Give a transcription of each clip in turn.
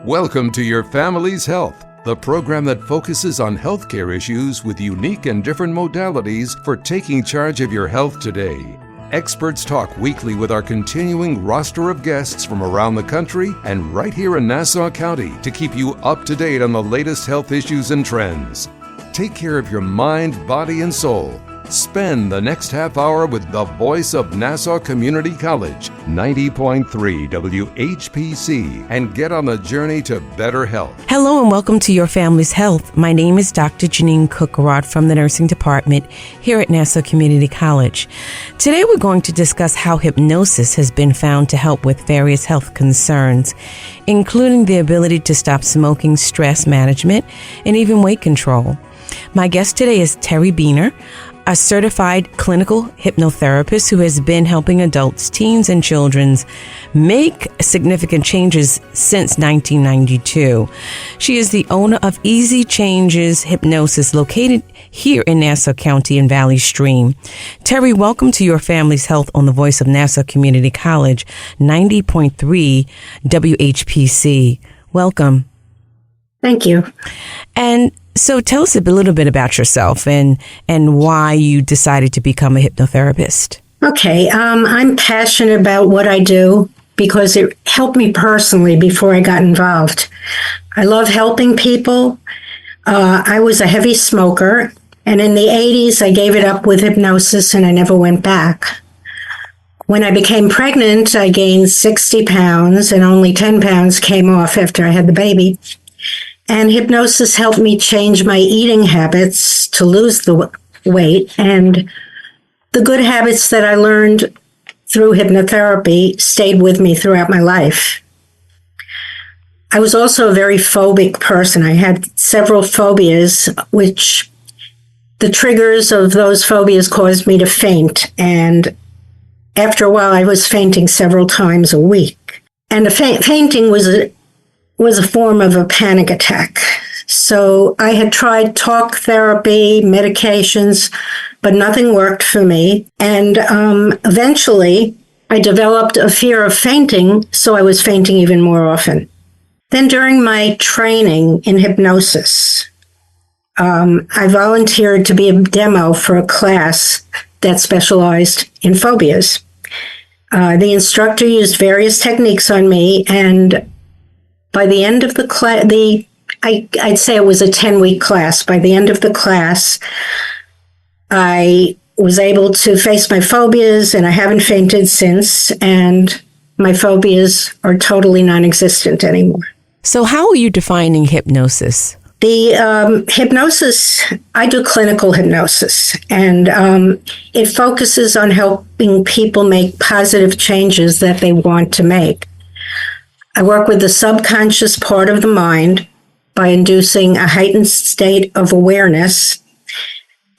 Welcome to Your Family's Health, the program that focuses on healthcare issues with unique and different modalities for taking charge of your health today. Experts talk weekly with our continuing roster of guests from around the country and right here in Nassau County to keep you up to date on the latest health issues and trends. Take care of your mind, body, and soul. Spend the next half hour with the voice of Nassau Community College, 90.3 WHPC, and get on the journey to better health. Hello and welcome to Your Family's Health. My name is Dr. Jeanine Cook-Garard from the Nursing Department here at Nassau Community College. Today we're going to discuss how hypnosis has been found to help with various health concerns, including the ability to stop smoking, stress management, and even weight control. My guest today is Terry Beaner, a certified clinical hypnotherapist who has been helping adults, teens, and children make significant changes since 1992. She is the owner of Easy Changes Hypnosis, located here in Nassau County in Valley Stream. Terry, welcome to Your Family's Health on the voice of Nassau Community College, 90.3 WHPC. Welcome. Thank you. And so tell us a little bit about yourself and why you decided to become a hypnotherapist. Okay. I'm passionate about what I do because it helped me personally before I got involved. I love helping people. I was a heavy smoker, and in the 80s, I gave it up with hypnosis and I never went back. When I became pregnant, I gained 60 pounds and only 10 pounds came off after I had the baby. And hypnosis helped me change my eating habits to lose the weight. And the good habits that I learned through hypnotherapy stayed with me throughout my life. I was also a very phobic person. I had several phobias, which the triggers of those phobias caused me to faint. And after a while, I was fainting several times a week. And the fainting was a form of a panic attack. So I had tried talk therapy, medications, but nothing worked for me. And eventually I developed a fear of fainting, so I was fainting even more often. Then during my training in hypnosis, I volunteered to be a demo for a class that specialized in phobias. The instructor used various techniques on me, and by the end of the class, I'd say it was a 10-week class. By the end of the class, I was able to face my phobias, and I haven't fainted since, and my phobias are totally non-existent anymore. So how are you defining hypnosis? The hypnosis, I do clinical hypnosis, and it focuses on helping people make positive changes that they want to make. I work with the subconscious part of the mind by inducing a heightened state of awareness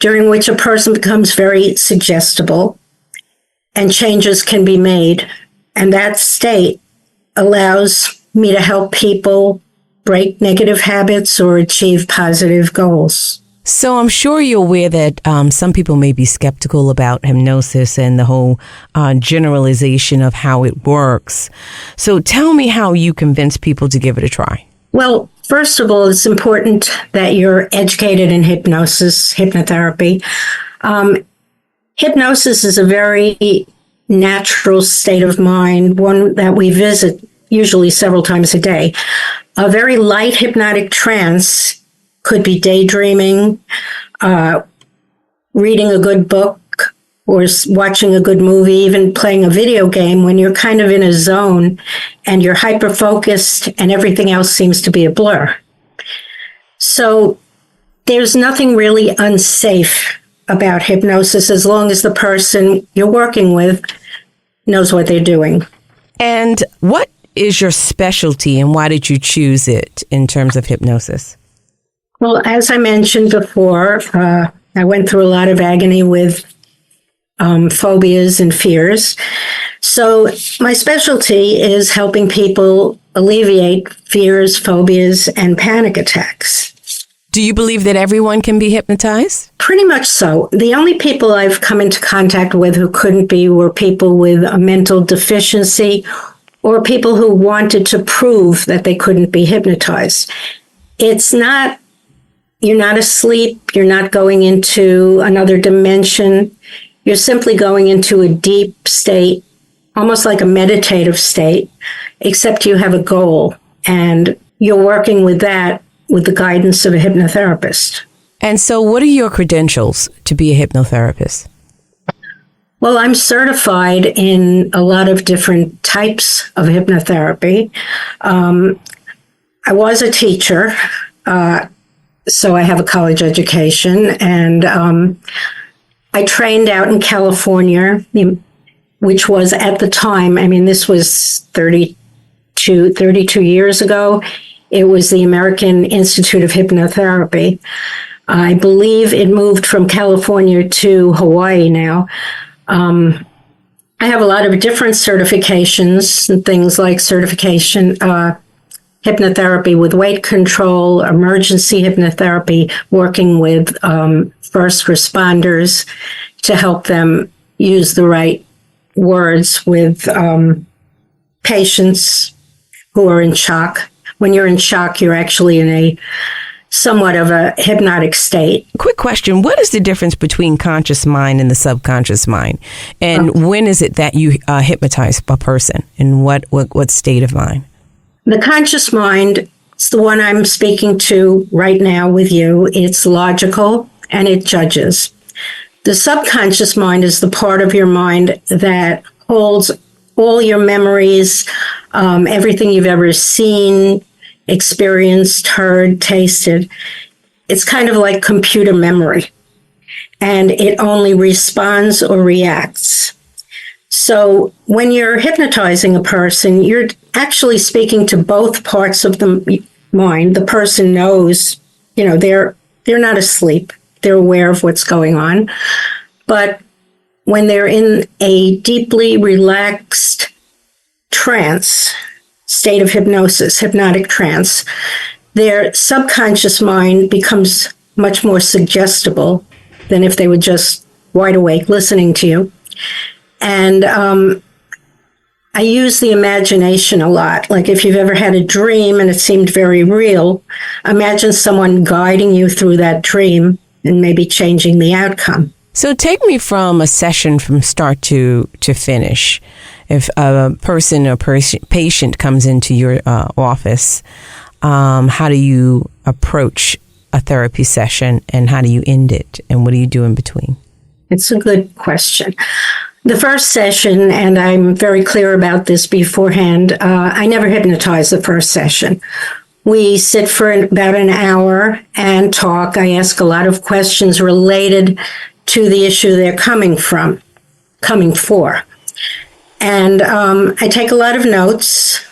during which a person becomes very suggestible and changes can be made. And that state allows me to help people break negative habits or achieve positive goals. So I'm sure you're aware that some people may be skeptical about hypnosis and the whole generalization of how it works. So tell me how you convince people to give it a try. Well, first of all, it's important that you're educated in hypnotherapy. Hypnosis is a very natural state of mind, one that we visit usually several times a day. A very light hypnotic trance could be daydreaming, reading a good book, or watching a good movie, even playing a video game when you're kind of in a zone and you're hyper-focused and everything else seems to be a blur. So there's nothing really unsafe about hypnosis as long as the person you're working with knows what they're doing. And what is your specialty and why did you choose it in terms of hypnosis? Well, as I mentioned before, I went through a lot of agony with phobias and fears. So my specialty is helping people alleviate fears, phobias, and panic attacks. Do you believe that everyone can be hypnotized? Pretty much so. The only people I've come into contact with who couldn't be were people with a mental deficiency or people who wanted to prove that they couldn't be hypnotized. It's not, you're not asleep, you're not going into another dimension. You're simply going into a deep state, almost like a meditative state, except you have a goal, and you're working with that with the guidance of a hypnotherapist. And so what are your credentials to be a hypnotherapist? Well, I'm certified in a lot of different types of hypnotherapy. I was a teacher, so I have a college education, and I trained out in California, which was at the time, I mean, this was 32 years ago. It was the American Institute of Hypnotherapy. I believe it moved from California to Hawaii now. I have a lot of different certifications and things like certification, hypnotherapy with weight control, emergency hypnotherapy, working with first responders to help them use the right words with patients who are in shock. When you're in shock, you're actually in a somewhat of a hypnotic state. Quick question. What is the difference between conscious mind and the subconscious mind? And when is it that you hypnotize a person? In what state of mind? The conscious mind is the one I'm speaking to right now with you. It's logical and it judges. The subconscious mind is the part of your mind that holds all your memories, everything you've ever seen, experienced, heard, tasted. It's kind of like computer memory, and it only responds or reacts. So when you're hypnotizing a person, you're actually speaking to both parts of the mind. The person knows, they're not asleep. They're aware of what's going on. But when they're in a deeply relaxed trance, state of hypnosis, hypnotic trance, their subconscious mind becomes much more suggestible than if they were just wide awake listening to you. And I use the imagination a lot. Like if you've ever had a dream and it seemed very real, imagine someone guiding you through that dream and maybe changing the outcome. So take me from a session from start to finish. If a person or patient comes into your office, how do you approach a therapy session and how do you end it? And what do you do in between? It's a good question. The first session, and I'm very clear about this beforehand, I never hypnotize the first session. We sit for about an hour and talk. I ask a lot of questions related to the issue they're coming for. And I take a lot of notes,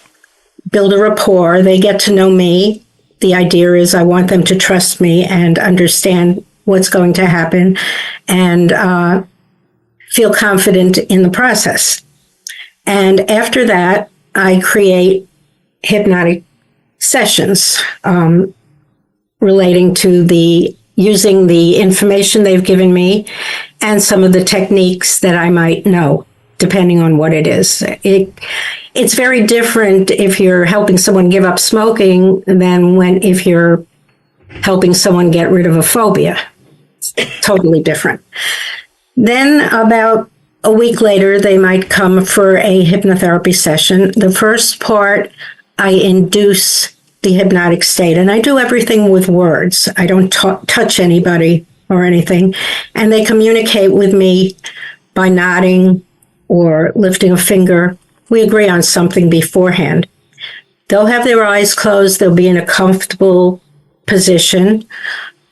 build a rapport. They get to know me. The idea is I want them to trust me and understand what's going to happen and feel confident in the process. And after that, I create hypnotic sessions relating to using the information they've given me and some of the techniques that I might know, depending on what it is. It's very different if you're helping someone give up smoking than if you're helping someone get rid of a phobia. It's totally different. Then about a week later, they might come for a hypnotherapy session. The first part, I induce the hypnotic state, and I do everything with words. I don't touch anybody or anything, and they communicate with me by nodding or lifting a finger. We agree on something beforehand. They'll have their eyes closed. They'll be in a comfortable position.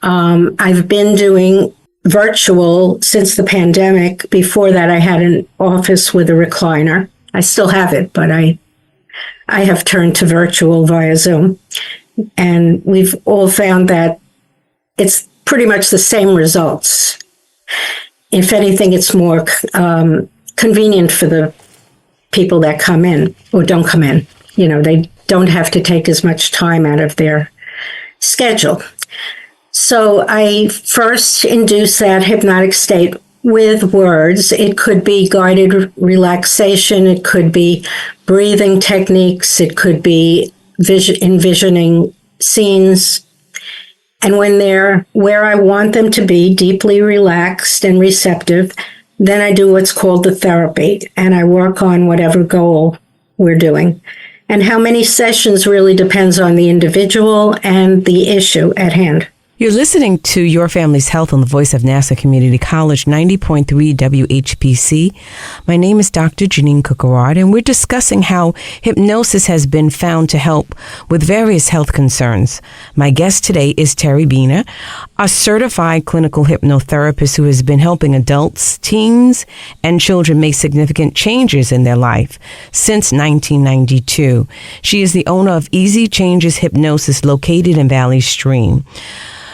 I've been doing virtual since the pandemic. Before that, I had an office with a recliner. I still have it, but I have turned to virtual via Zoom. And we've all found that it's pretty much the same results. If anything, it's more convenient for the people that come in or don't come in. They don't have to take as much time out of their schedule. So I first induce that hypnotic state with words. It could be guided relaxation. It could be breathing techniques. It could be envisioning scenes. And when they're where I want them to be, deeply relaxed and receptive, then I do what's called the therapy, and I work on whatever goal we're doing. And how many sessions really depends on the individual and the issue at hand. You're listening to Your Family's Health on the Voice of Nassau Community College, 90.3 WHPC. My name is Dr. Jeanine Cook-Garard, and we're discussing how hypnosis has been found to help with various health concerns. My guest today is Terry Bina, a certified clinical hypnotherapist who has been helping adults, teens, and children make significant changes in their life since 1992. She is the owner of Easy Changes Hypnosis, located in Valley Stream.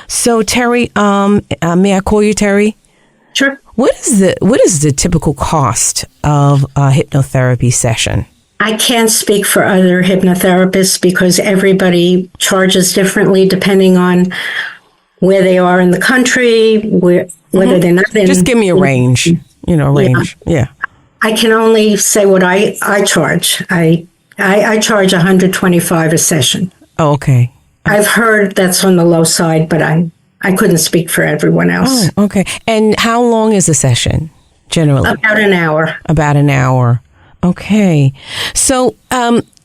So, Terry, may I call you Terry? Sure. What is the typical cost of a hypnotherapy session? I can't speak for other hypnotherapists because everybody charges differently depending on where they are in the country, whether they're not in. Just give me a range, range. Yeah. I can only say what I charge. I charge $125 a session. Oh, okay. I've heard that's on the low side, but I couldn't speak for everyone else. Oh, okay. And how long is a session, generally? About an hour. About an hour. Okay. So,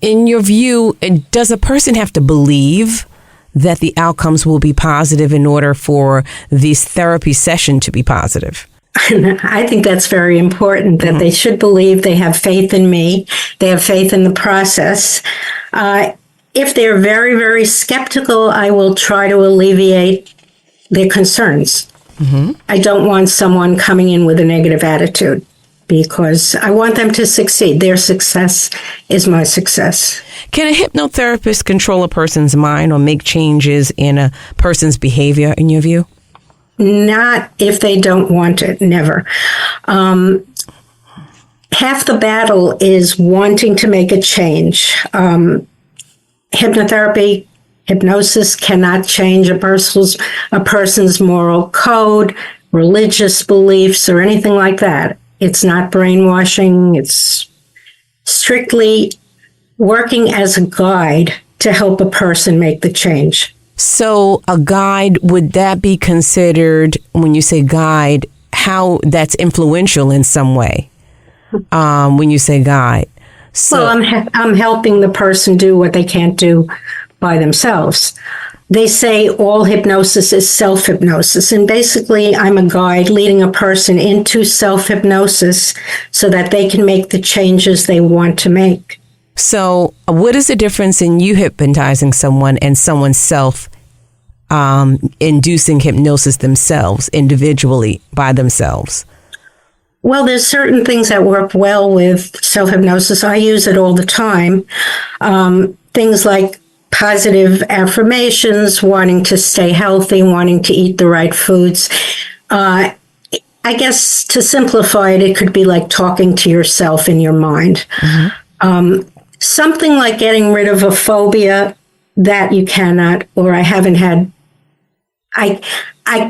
in your view, does a person have to believe that the outcomes will be positive in order for this therapy session to be positive? I think that's very important, that they should believe, they have faith in me, they have faith in the process. If they're very, very skeptical, I will try to alleviate their concerns. I don't want someone coming in with a negative attitude because I want them to succeed. Their success is my success. Can a hypnotherapist control a person's mind or make changes in a person's behavior, in your view? Not if they don't want it, never. Half the battle is wanting to make a change. Hypnotherapy, hypnosis cannot change a person's moral code, religious beliefs, or anything like that. It's not brainwashing. It's strictly working as a guide to help a person make the change. So a guide, would that be considered, when you say guide, how that's influential in some way, when you say guide? So, well, I'm helping the person do what they can't do by themselves. They say all hypnosis is self-hypnosis. And basically, I'm a guide leading a person into self-hypnosis so that they can make the changes they want to make. So what is the difference in you hypnotizing someone and someone inducing hypnosis themselves, individually, by themselves? Well, there's certain things that work well with self-hypnosis. I use it all the time. Things like positive affirmations, wanting to stay healthy, wanting to eat the right foods. I guess to simplify it, it could be like talking to yourself in your mind. Something like getting rid of a phobia that you cannot, or I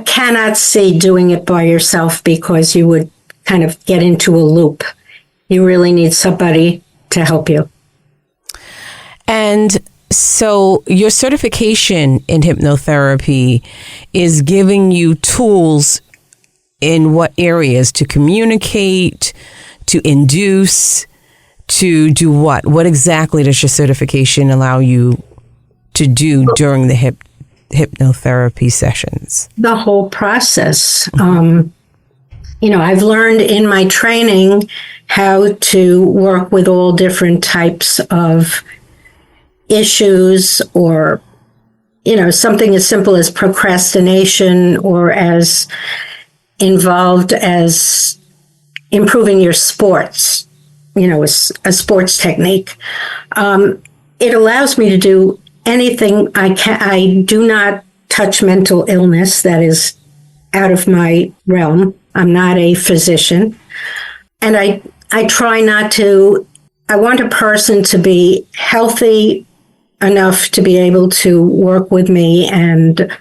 cannot see doing it by yourself because you would kind of get into a loop. You really need somebody to help you. And so your certification in hypnotherapy is giving you tools in what areas to communicate, to induce, to do what? What exactly does your certification allow you to do during the hypnotherapy sessions? The whole process. I've learned in my training how to work with all different types of issues, or, something as simple as procrastination, or as involved as improving your sports, a sports technique. It allows me to do anything I can. I do not touch mental illness. That is out of my realm. I'm not a physician. And I try not to. I want a person to be healthy enough to be able to work with me and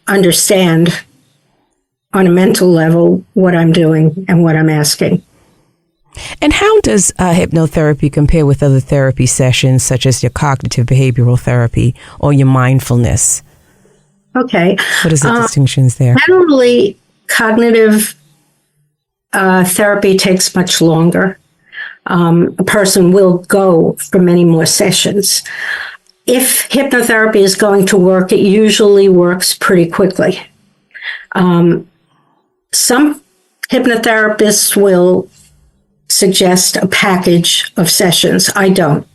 understand on a mental level what I'm doing and what I'm asking. And how does hypnotherapy compare with other therapy sessions, such as your cognitive behavioral therapy or your mindfulness? Okay. What is the distinctions there? Generally, cognitive therapy takes much longer. A person will go for many more sessions. If hypnotherapy is going to work, it usually works pretty quickly. Some hypnotherapists will suggest a package of sessions. I don't.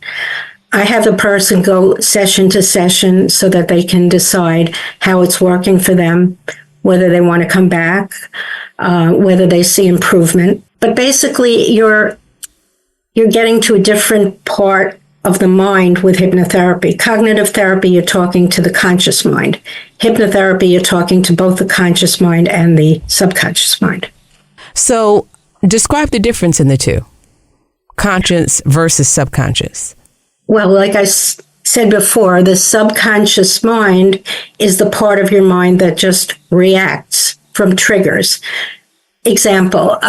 I have the person go session to session so that they can decide how it's working for them, whether they want to come back, whether they see improvement. But basically, you're getting to a different part of the mind with hypnotherapy. Cognitive therapy, you're talking to the conscious mind. Hypnotherapy, you're talking to both the conscious mind and the subconscious mind. So describe the difference in the two, conscious versus subconscious. Well, like I said before, the subconscious mind is the part of your mind that just reacts from triggers. Example,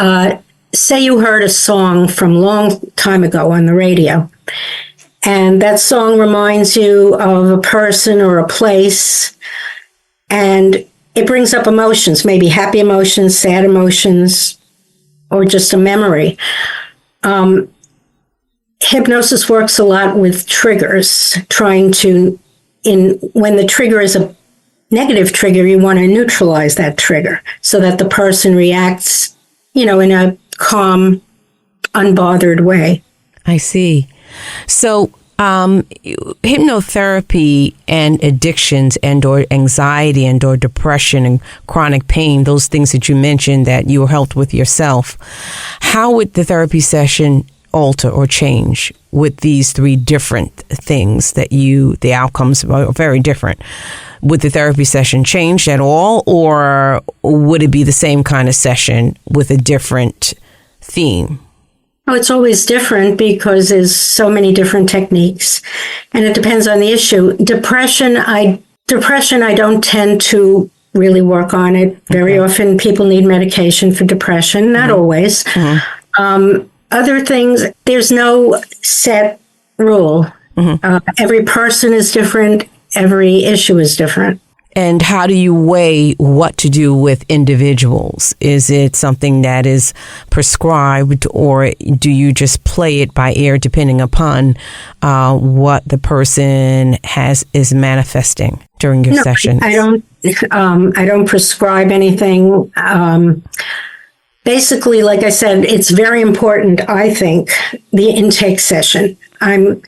say you heard a song from a long time ago on the radio, and that song reminds you of a person or a place, and it brings up emotions, maybe happy emotions, sad emotions, or just a memory. Hypnosis works a lot with triggers, trying to, when the trigger is a negative trigger, you want to neutralize that trigger so that the person reacts, in a calm, unbothered way. I see. So hypnotherapy and addictions and or anxiety and or depression and chronic pain, those things that you mentioned that you helped with yourself, how would the therapy session alter or change with these three different things that the outcomes are very different? Would the therapy session change at all, or would it be the same kind of session with a different theme? Oh, it's always different because there's so many different techniques, and it depends on the issue. Depression, I don't tend to really work on it. Very often people need medication for depression, not always. Other things, there's no set rule. Every person is different. Every issue is different. And how do you weigh what to do with individuals? Is it something that is prescribed, or do you just play it by ear depending upon what the person is manifesting during your sessions? I don't prescribe anything. Basically, like I said, it's very important, I think, the intake session. I'm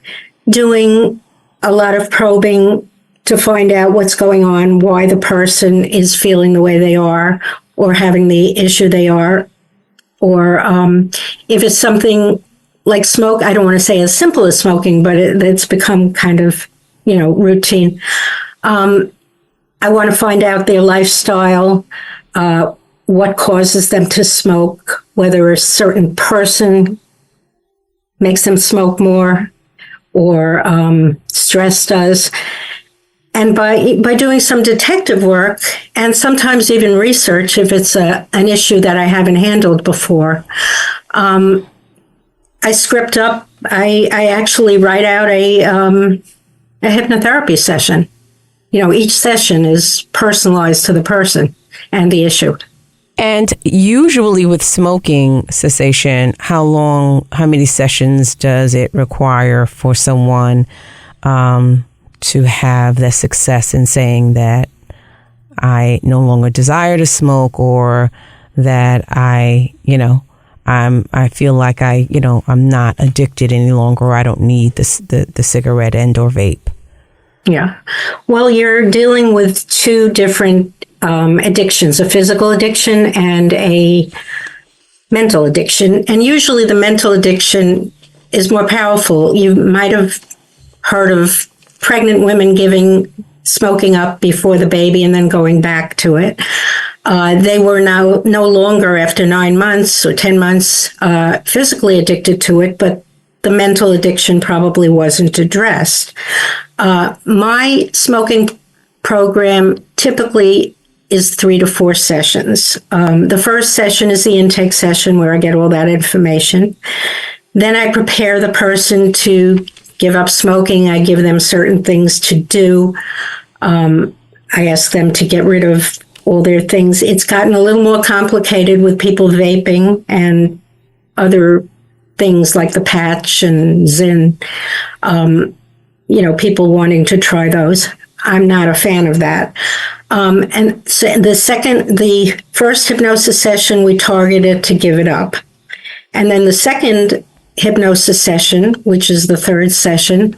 doing a lot of probing to find out what's going on, why the person is feeling the way they are or having the issue they are. Or if it's something like smoke, I don't want to say as simple as smoking, but it's become kind of, routine. I want to find out their lifestyle, what causes them to smoke, whether a certain person makes them smoke more or stress does. And by doing some detective work and sometimes even research, if it's an issue that I haven't handled before, I script up. I actually write out a hypnotherapy session. Each session is personalized to the person and the issue. And usually with smoking cessation, how many sessions does it require for someone to have the success in saying that I no longer desire to smoke, or that I feel like I'm not addicted any longer, or I don't need the cigarette and or vape? Yeah. Well, you're dealing with two different addictions, a physical addiction and a mental addiction. And usually the mental addiction is more powerful. You might have heard of pregnant women giving smoking up before the baby and then going back to it. They were now no longer, after 9 months or 10 months, physically addicted to it, but the mental addiction probably wasn't addressed. My smoking program typically is 3 to 4 sessions. The first session is the intake session where I get all that information. Then I prepare the person to give up smoking. I give them certain things to do. I ask them to get rid of all their things. It's gotten a little more complicated with people vaping and other things like the patch and Zyn. People wanting to try those. I'm not a fan of that. And so the first hypnosis session, we targeted to give it up. And then the second hypnosis session, which is the third session,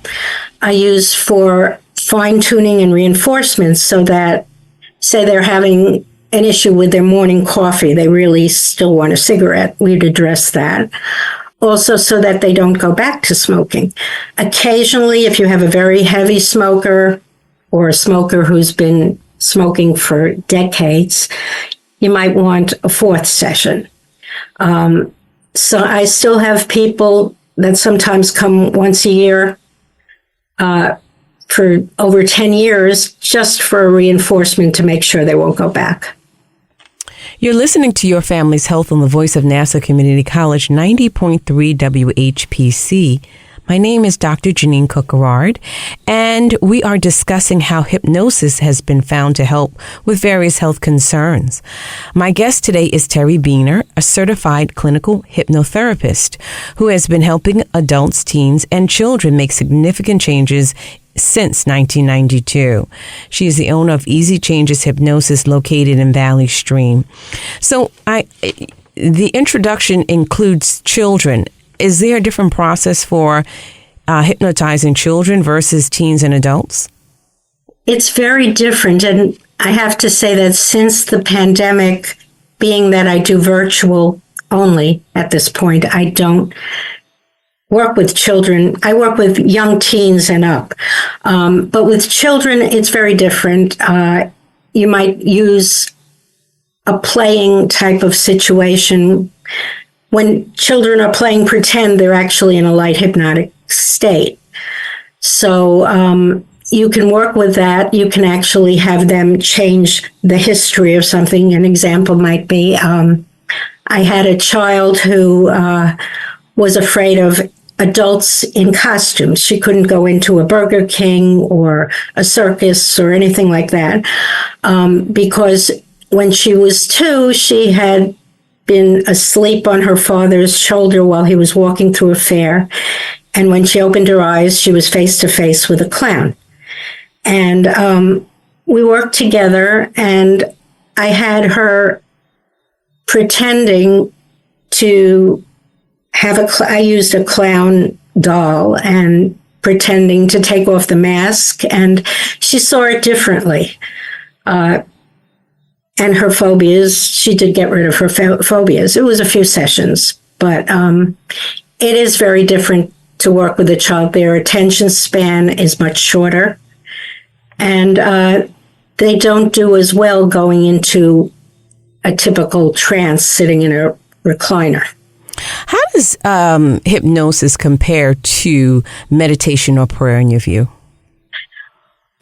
I use for fine-tuning and reinforcement, so that, say they're having an issue with their morning coffee, they really still want a cigarette, we'd address that. Also, so that they don't go back to smoking. Occasionally, if you have a very heavy smoker or a smoker who's been smoking for decades, you might want a fourth session. So I still have people that sometimes come once a year for over 10 years just for a reinforcement to make sure they won't go back. You're listening to Your Family's Health on the Voice of Nassau Community College, 90.3 WHPC. My name is Dr. Jeanine Cook-Garard, and we are discussing how hypnosis has been found to help with various health concerns. My guest today is Terry Beener, a certified clinical hypnotherapist who has been helping adults, teens, and children make significant changes since 1992. She is the owner of Easy Changes Hypnosis located in Valley Stream. So the introduction includes children. Is there a different process for hypnotizing children versus teens and adults? It's very different. And I have to say that since the pandemic, being that I do virtual only at this point, I don't work with children. I work with young teens and up. But with children, it's very different. You might use a playing type of situation. When children are playing pretend, they're actually in a light hypnotic state. So you can work with that. You can actually have them change the history of something. An example might be, I had a child who was afraid of adults in costumes. She couldn't go into a Burger King or a circus or anything like that because when she was 2, she had been asleep on her father's shoulder while he was walking through a fair. And when she opened her eyes, she was face to face with a clown. And we worked together, and I had her pretending to I used a clown doll and pretending to take off the mask, and she saw it differently. And her phobias, she did get rid of her phobias. It was a few sessions, but it is very different to work with a child. Their attention span is much shorter, and they don't do as well going into a typical trance sitting in a recliner. How does hypnosis compare to meditation or prayer in your view?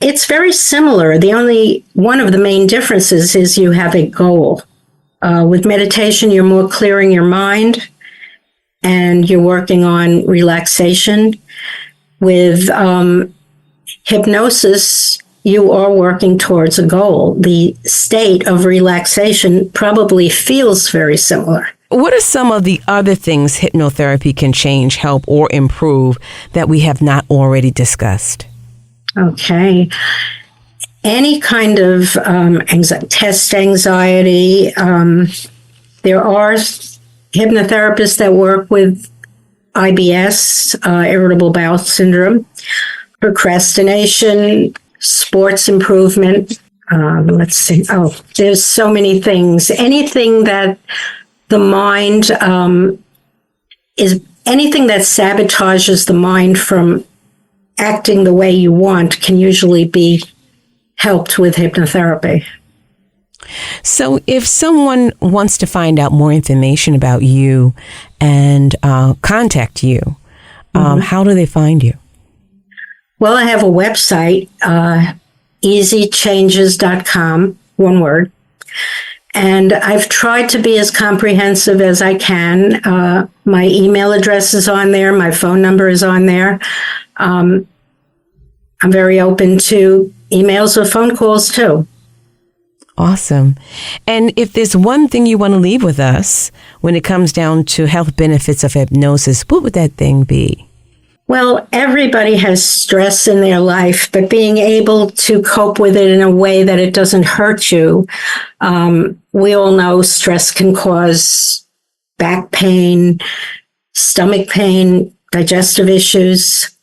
It's very similar. The only one of the main differences is you have a goal. With meditation, you're more clearing your mind and you're working on relaxation. With hypnosis, you are working towards a goal. The state of relaxation probably feels very similar. What are some of the other things hypnotherapy can change, help, or improve that we have not already discussed? Okay. Any kind of test anxiety. There are hypnotherapists that work with IBS, irritable bowel syndrome, procrastination, sports improvement. Let's see. Oh, there's so many things. Anything that the mind is anything that sabotages the mind from acting the way you want can usually be helped with hypnotherapy. So if someone wants to find out more information about you and contact you, how do they find you? Well, I have a website, easychanges.com, one word, And I've tried to be as comprehensive as I can. My email address is on there. My phone number is on there. I'm very open to emails or phone calls too. Awesome. And if there's one thing you want to leave with us when it comes down to health benefits of hypnosis, what would that thing be? Well, everybody has stress in their life, but being able to cope with it in a way that it doesn't hurt you. We all know stress can cause back pain, stomach pain, digestive issues.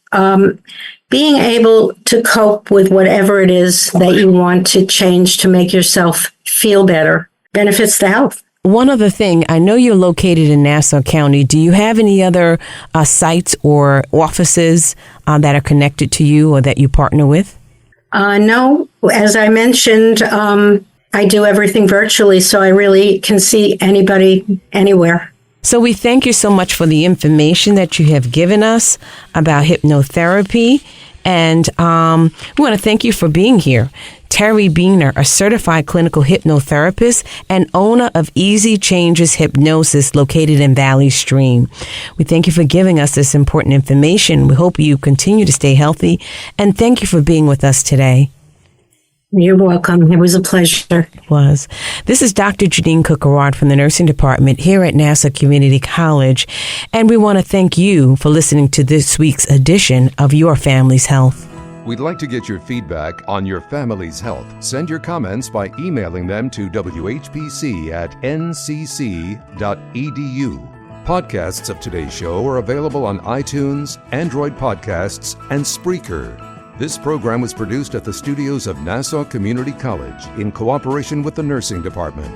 Being able to cope with whatever it is that you want to change to make yourself feel better benefits the health. One other thing, I know you're located in Nassau County. Do you have any other sites or offices that are connected to you or that you partner with? No. As I mentioned, I do everything virtually, so I really can see anybody anywhere. So we thank you so much for the information that you have given us about hypnotherapy. And we want to thank you for being here. Terry Beener, a certified clinical hypnotherapist and owner of Easy Changes Hypnosis located in Valley Stream. We thank you for giving us this important information. We hope you continue to stay healthy. And thank you for being with us today. You're welcome. It was a pleasure. It was. This is Dr. Jeanine Cook-Garard from the nursing department here at Nassau Community College. And we want to thank you for listening to this week's edition of Your Family's Health. We'd like to get your feedback on your family's health. Send your comments by emailing them to whpc@ncc.edu. Podcasts of today's show are available on iTunes, Android Podcasts, and Spreaker. This program was produced at the studios of Nassau Community College in cooperation with the nursing department.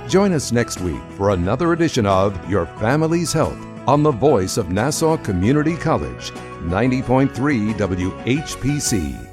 Join us next week for another edition of Your Family's Health on the voice of Nassau Community College, 90.3 WHPC.